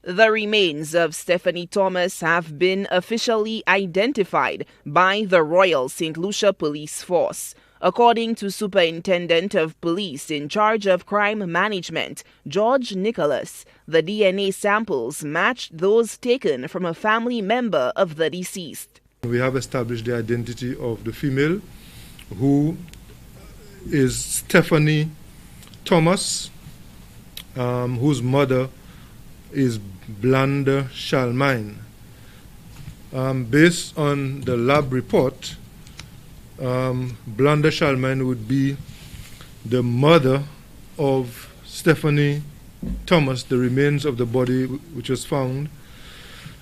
The remains of Stephanie Thomas have been officially identified by the Royal St. Lucia Police Force. According to Superintendent of Police in charge of crime management, George Nicholas, the DNA samples matched those taken from a family member of the deceased. We have established the identity of the female, who is Stephanie Thomas, whose mother is Blanda Shalmine. Based on the lab report, Blanda Shalmine would be the mother of Stephanie Thomas, the remains of the body which was found,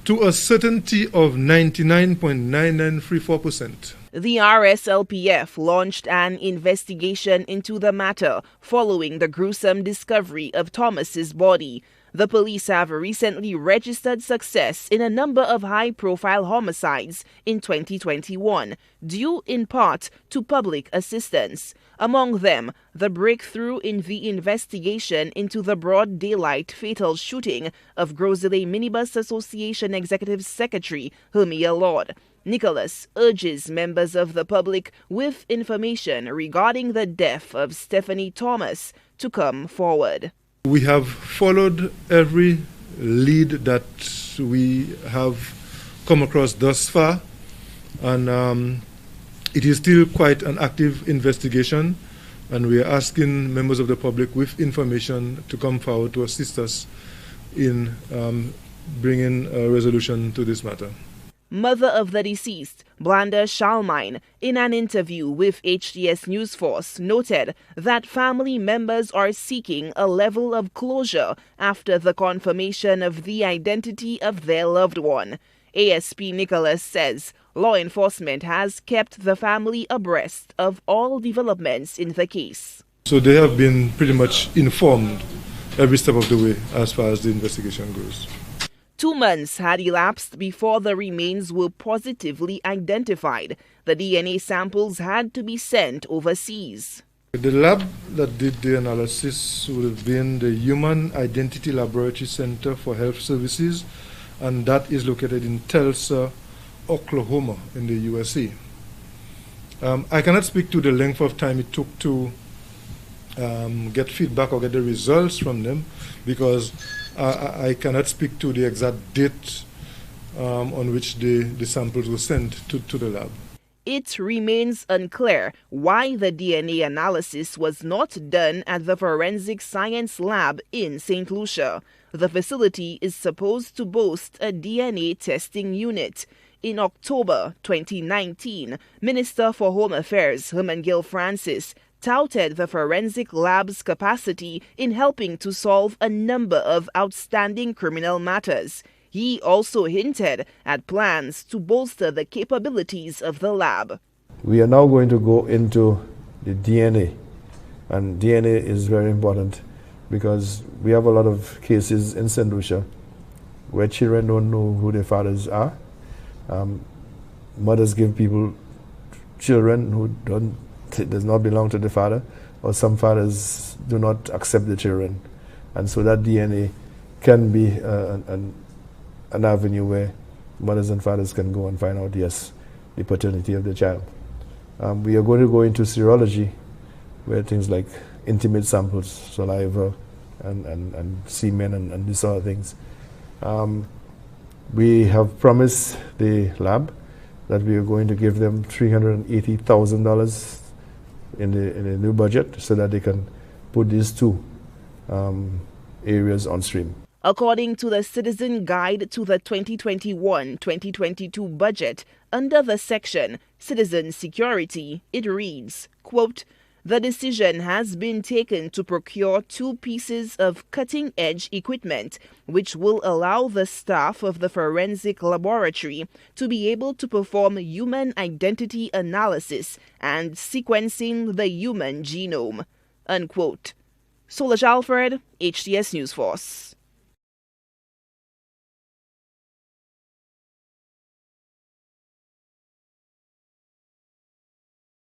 to a certainty of 99.9934%. The RSLPF launched an investigation into the matter following the gruesome discovery of Thomas's body. The police have recently registered success in a number of high-profile homicides in 2021, due in part to public assistance. Among them, the breakthrough in the investigation into the broad daylight fatal shooting of Grosley Minibus Association Executive Secretary Hermia Lord. Nicholas urges members of the public with information regarding the death of Stephanie Thomas to come forward. We have followed every lead that we have come across thus far, and it is still quite an active investigation, and we are asking members of the public with information to come forward to assist us in bringing a resolution to this matter. Mother of the deceased, Blanda Shalmine, in an interview with HTS News Force, noted that family members are seeking a level of closure after the confirmation of the identity of their loved one. ASP Nicholas says law enforcement has kept the family abreast of all developments in the case. So they have been pretty much informed every step of the way as far as the investigation goes. 2 months had elapsed before the remains were positively identified. The DNA samples had to be sent overseas. The lab that did the analysis would have been the Human Identity Laboratory Center for Health Services, and that is located in Tulsa, Oklahoma, in the USA. I cannot speak to the length of time it took to get feedback or get the results from them, because I cannot speak to the exact date on which the samples were sent to the lab. It remains unclear why the DNA analysis was not done at the Forensic Science Lab in St. Lucia. The facility is supposed to boast a DNA testing unit. In October 2019, Minister for Home Affairs Herman Gill Francis touted the forensic lab's capacity in helping to solve a number of outstanding criminal matters. He also hinted at plans to bolster the capabilities of the lab. We are now going to go into the DNA, and DNA is very important because we have a lot of cases in St. Lucia where children don't know who their fathers are. Mothers give people children who does not belong to the father, or some fathers do not accept the children, and so that DNA can be an avenue where mothers and fathers can go and find out, yes, the paternity of the child. We are going to go into serology, where things like intimate samples, saliva and semen and these sort of things. We have promised the lab that we are going to give them $380,000 in the new budget so that they can put these two areas on stream. According to the Citizen Guide to the 2021-2022 budget, under the section Citizen Security, it reads, quote, "The decision has been taken to procure 2 pieces of cutting-edge equipment, which will allow the staff of the forensic laboratory to be able to perform human identity analysis and sequencing the human genome." Unquote. Solange Alfred, HTS News Force.